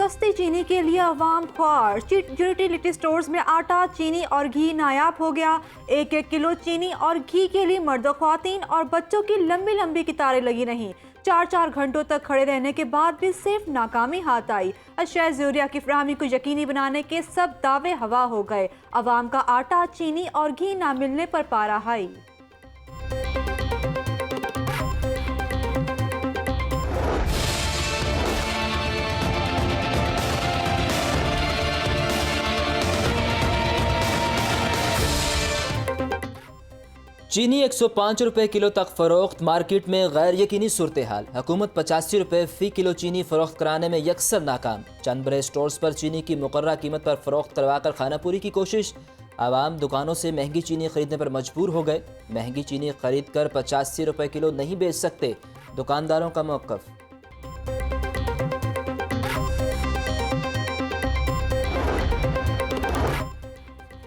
सस्ती चीनी के लिए अवाम ख्वार। यूटिलिटी स्टोर्स में आटा, चीनी और घी नायाब हो गया। 1-1 किलो चीनी और घी के लिए मर्द, ख्वातीन और बच्चों की लंबी लंबी कतारें लगी रहीं। 4-4 घंटों तक खड़े रहने के बाद भी सिर्फ नाकामी हाथ आई। अशिया ज़रूरिया की फराहमी को यकीनी बनाने के सब दावे हवा हो गए। अवाम का आटा, चीनी और घी ना मिलने पर पारा हाई। चीनी 105 रुपये किलो तक फरोख्त। मार्केट में गैर यकीनी सूरत हाल। हुकूमत 85 रुपये फ़ी किलो चीनी फ़रोख्त कराने में यकसर नाकाम। चंद बड़े स्टोर्स पर चीनी की मुकर्ररा कीमत पर फ़रोख्त करवाकर खानापूरी की कोशिश। आवाम दुकानों से महंगी चीनी खरीदने पर मजबूर हो गए। महंगी चीनी खरीद कर 85 रुपये किलो नहीं बेच सकते, दुकानदारों का मौक़िफ़।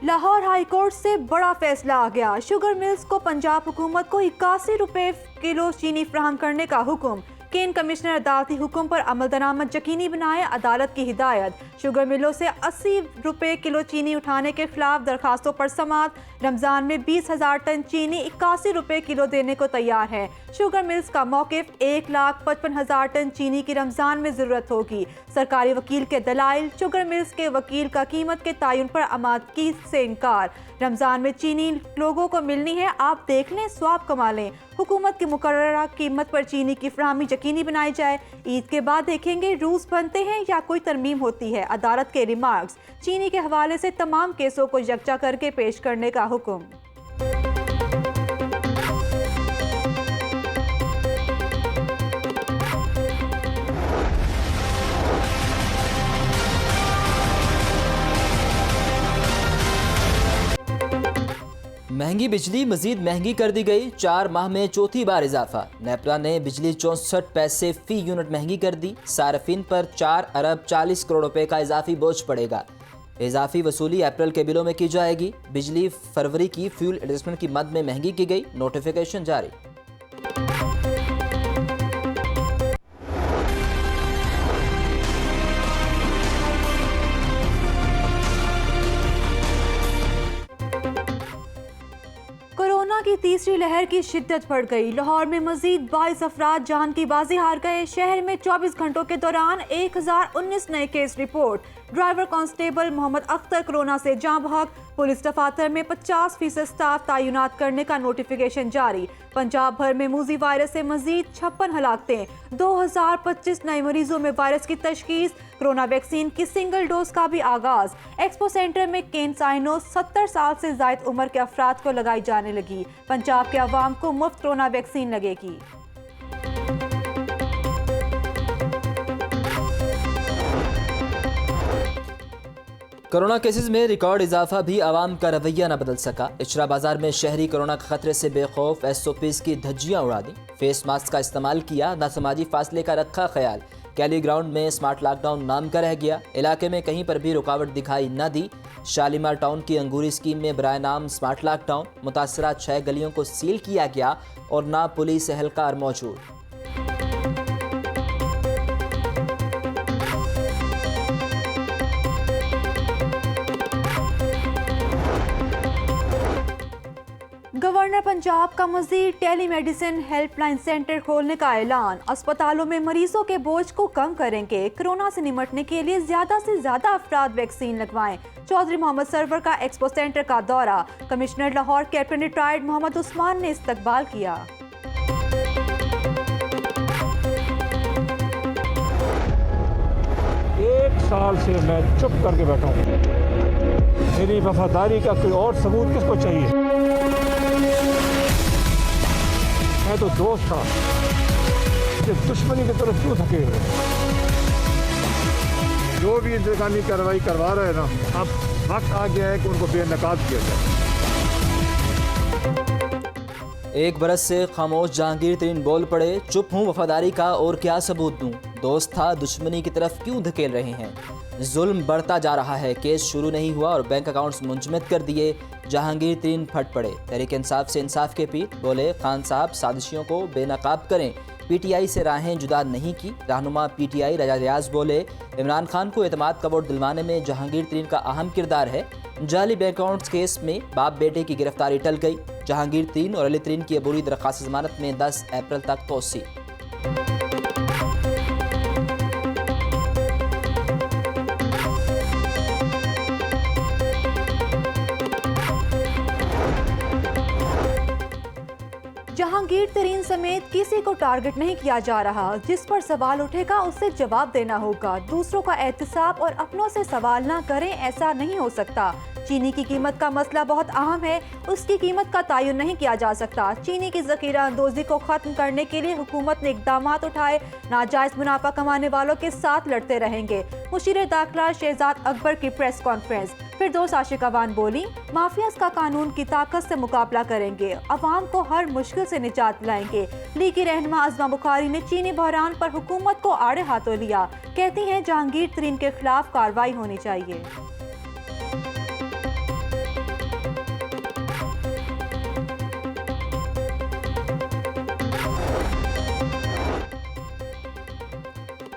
लाहौर हाई कोर्ट से बड़ा फैसला आ गया। शुगर मिल्स को पंजाब हुकूमत को 81 रुपये किलो चीनी फराहम करने का हुक्म। केन कमिश्नर अदालती हुक्म पर अमल दरामद यकीनी बनाए, अदालत की हिदायत। शुगर मिलों से 80 रुपये किलो चीनी उठाने के खिलाफ दरखास्तों पर समाअत। रमज़ान में 20,000 टन चीनी 81 रुपये किलो देने को तैयार है। शुगर मिल्स का मौक़िफ़ 1,55,000 टन चीनी की रमज़ान में ज़रूरत होगी। सरकारी वकील के दलाइल। शुगर मिल्स के वकील का कीमत के तयन पर आमादगी से इनकार। रमज़ान में चीनी लोगों को मिलनी है, आप देख लें, स्वाब कमा लें। हुकूमत की मुकर्ररा कीमत पर चीनी की फराहमी यकीनी बनाई जाए। ईद के बाद देखेंगे रूल्स बनते हैं या कोई तरमीम होती है। अदालत के रिमार्क्स। चीनी के हवाले से तमाम केसों को यकजा करके पेश करने का हुक्म। महंगी बिजली मजीद महंगी कर दी गई। 4 माह में चौथी बार इजाफा। नेपरा ने बिजली 64 पैसे फी यूनिट महंगी कर दी। सार्फिन पर 4 अरब 40 करोड़ रुपए का इजाफी बोझ पड़ेगा। इजाफी वसूली अप्रैल के बिलों में की जाएगी। बिजली फरवरी की फ्यूल एडजस्टमेंट की मद में महंगी की गई। नोटिफिकेशन जारी। कोरोना की तीसरी लहर की शिद्दत बढ़ गई। लाहौर में मजीद 22 अफराद जान की बाजी हार गए। शहर में 24 घंटों के दौरान 1019 नए case report. Driver constable Mohammad Akhtar corona से जाँ बहक। पुलिस दफातर में 50% स्टाफ तैनात करने का नोटिफिकेशन जारी। पंजाब भर में मूजी वायरस से मजीद 56 हलाकतें। 2025 नए मरीजों में वायरस की तशखीस। कोरोना वैक्सीन की सिंगल डोज का भी आगाज। एक्सपो सेंटर में केन साइनो 70 साल से जायद उम्र के अफराद को लगाई जाने लगी। पंजाब के अवाम को मुफ्त कोरोना वैक्सीन लगेगी। कोरोना केसेस में रिकॉर्ड इजाफा भी आवाम का रवैया न बदल सका। इचरा बाजार में शहरी कोरोना के खतरे से बेखौफ। SOPs की धज्जियां उड़ा दी। फेस मास्क का इस्तेमाल किया, ना समाजी फासले का रखा ख्याल। कैली ग्राउंड में स्मार्ट लॉकडाउन नाम का रह गया। इलाके में कहीं पर भी रुकावट दिखाई न दी। शालीमार टाउन की अंगूरी स्कीम में बराए नाम स्मार्ट लॉकडाउन। मुतासरा 6 गलियों को सील किया गया और ना पुलिस एहलकार मौजूद। गवर्नर पंजाब का मजीद टेली मेडिसिन हेल्पलाइन सेंटर खोलने का ऐलान। अस्पतालों में मरीजों के बोझ को कम करेंगे। कोरोना से निपटने के लिए ज्यादा से ज्यादा अफराद वैक्सीन लगवाएं। चौधरी मोहम्मद सरवर का एक्सपो सेंटर का दौरा। Commissioner Lahore captain retired Mohammad Usman ने इस्तकबाल किया। एक साल से मैं चुप करके बैठा हूँ। मेरी वफादारी का कोई और सबूत किसको चाहिए? मैं तो दोस्त था, कि दुश्मनी की तरफ क्यों धके हुए? जो भी इंतकामी कार्रवाई करवा रहे हैं ना, अब वक्त आ गया है कि उनको बेनकाब किया जाए। एक बरस से खामोश जहांगीर तरीन बोल पड़े। चुप हूँ, वफादारी का और क्या सबूत दूँ? दोस्त था, दुश्मनी की तरफ क्यों धकेल रहे हैं? जुल्म बढ़ता जा रहा है। केस शुरू नहीं हुआ और बैंक अकाउंट्स मुंजमद कर दिए। जहांगीर तरीन फट पड़े। तहरीक इंसाफ से इंसाफ के पीर बोले, खान साहब साजिशियों को बेनकाब करें। पीटीआई से राहें जुदा नहीं की। रहनुमा पीटीआई रजा रियाज बोले, इमरान खान को एतमाद का वोट दिलवाने में जहांगीर तरीन का अहम किरदार है। जाली बैंक अकाउंट्स केस में बाप बेटे की गिरफ्तारी टल गई। जहांगीर तरीन और अली तरीन की अबूरी दरख्वास्त जमानत में 10 अप्रैल तक तोसी। जहांगीर तरीन समेत किसी को टारगेट नहीं किया जा रहा। जिस पर सवाल उठेगा उससे जवाब देना होगा। दूसरों का एहतसाब और अपनों से सवाल ना करें, ऐसा नहीं हो सकता। चीनी की कीमत का मसला बहुत अहम है, उसकी कीमत का तयन नहीं किया जा सकता। चीनी की जखीरा अंदोजी को खत्म करने के लिए हुकूमत ने इकदाम उठाए। नाजायज मुनाफा कमाने वालों के साथ लड़ते रहेंगे। मुशीर दाखिला शहजाद अकबर की प्रेस कॉन्फ्रेंस। फिरदौस आशिकावान बोली, माफियाज का कानून की ताकत से मुकाबला करेंगे, अवाम को हर मुश्किल से निजात दिलाएंगे। लीगी रहनुमा अज़मा बुखारी ने चीनी बहरान पर हुकूमत को आड़े हाथों लिया। कहती हैं जहांगीर तरीन के खिलाफ कार्रवाई होनी चाहिए।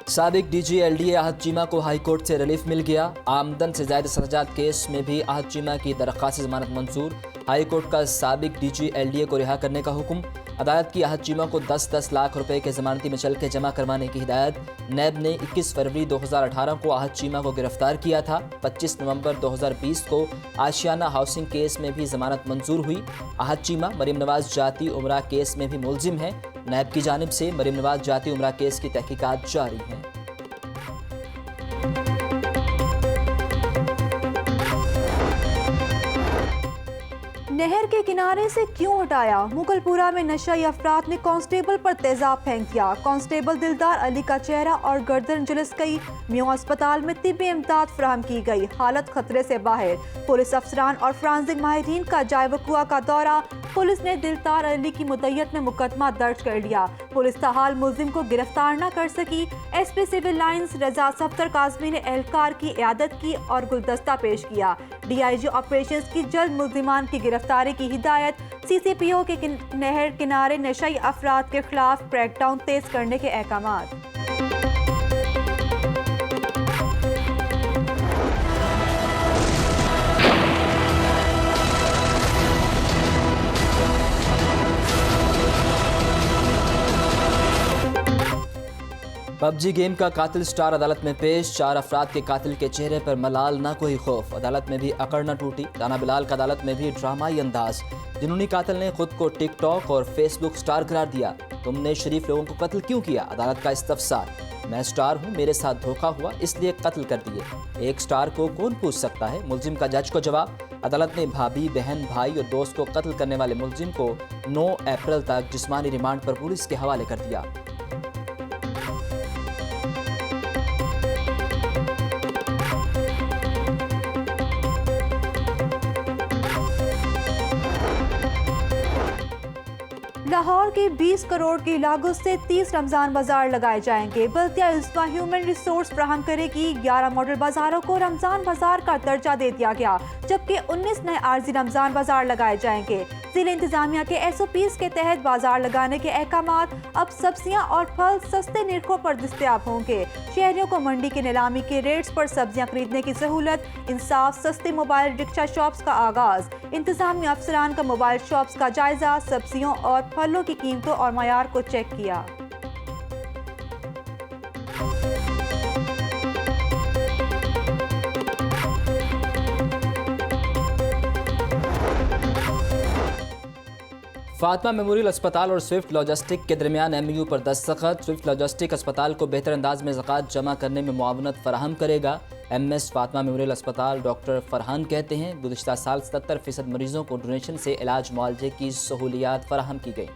साबिक डीजी एलडीए आहत चीमा को हाई कोर्ट से रिलीफ मिल गया। आमदन से ज़ायद सजात केस में भी आहत चीमा की दरख्वास्त जमानत मंजूर। हाई कोर्ट का साबिक डीजी एलडीए को रिहा करने का हुक्म। अदालत की आहत चीमा को 10-10 लाख रुपए के जमानती मचल के जमा करवाने की हिदायत। नैब ने 21 फरवरी 2018 को आहत चीमा को गिरफ्तार किया था। 25 नवंबर 2020 को आशियाना हाउसिंग केस में भी जमानत मंजूर हुई। आहत चीमा मरीम नवाज जाती उमरा केस में भी मुलजिम है। नैब की जानिब से मरीम नवाज जाती उमरा केस की तहकीकात जारी हैं। नहर के किनारे से क्यों हटाया? मुगलपुरा में नशाई अफराद ने कांस्टेबल पर तेजाब फेंक दिया। कांस्टेबल दिलदार अली का चेहरा और गर्दन झुलस गई। म्यो अस्पताल में तिब्बी इमदाद फराहम की गई। हालत खतरे से बाहर। पुलिस अफसरान और फ्रांसिक माहिरीन का जाए वकुआ का दौरा। पुलिस ने दिलदार अली की मुद्दत में मुकदमा दर्ज कर लिया। पुलिस ताहाल मुलजिम को गिरफ्तार न कर सकी। एसपी सिविल लाइंस रजा सफ्तर काजमी ने एहलकार की इयादत की और गुलदस्ता पेश किया। डीआईजी ऑपरेशंस की जल्द मुल्जिमान की गिरफ्तारी की हिदायत। सीसीपीओ के नहर किनारे नशाई अफराद के खिलाफ क्रैकडाउन तेज करने के अहकामात। पबजी गेम का कातिल स्टार अदालत में पेश। 4 अफराद के कातिल के चेहरे पर मलाल ना कोई खौफ। अदालत में भी अकड़ न टूटी। राना बिलाल का अदालत में भी ड्रामाई अंदाज। जिन्होंने कातिल ने खुद को टिकटॉक और फेसबुक स्टार करार दिया। तुमने शरीफ लोगों को कत्ल क्यों किया? अदालत का इस्तफसार। मैं स्टार हूँ, मेरे साथ धोखा हुआ इसलिए कत्ल कर दिए। एक स्टार को कौन पूछ सकता है? मुलजिम का जज को जवाब। अदालत ने भाभी, बहन, भाई और दोस्त को कत्ल करने वाले मुलजिम को 9 अप्रैल तक जिस्मानी रिमांड पर पुलिस के हवाले कर दिया। लाहौर की 20 करोड़ की लागत से 30 रमजान बाजार लगाए जाएंगे। बल्दिया इल्मा ह्यूमन रिसोर्स फराहम करेगी। 11 मॉडल बाजारों को रमजान बाजार का दर्जा दे दिया गया, जबकि 19 नए आर्जी रमजान बाजार लगाए जाएंगे। जिला इंतजामिया के SOPs के तहत बाजार लगाने के अहकामात। अब सब्जियां और फल सस्ते निर्खों पर दस्तयाब होंगे। शहरियों को मंडी की नीलामी के रेट्स पर सब्जियां खरीदने की सहूलत। इंसाफ सस्ते मोबाइल रिक्शा शॉप्स का आगाज। इंतजामिया अफसरान का मोबाइल शॉप्स का जायजा। सब्जियों और फलों की कीमतों और मयार को चेक किया। फातिमा मेमोरियल अस्पताल और स्विफ्ट लॉजिस्टिक के दरमियान MOU पर दस्तखत। स्विफ्ट लॉजिस्टिक अस्पताल को बेहतर अंदाज में ज़कात जमा करने में मुआवनत फराहम करेगा। MS फातिमा मेमोरियल अस्पताल डॉक्टर फरहान कहते हैं, गुज़िश्ता साल 77% मरीजों को डोनेशन से इलाज मुआवजे की सहूलियात फराहम की गई।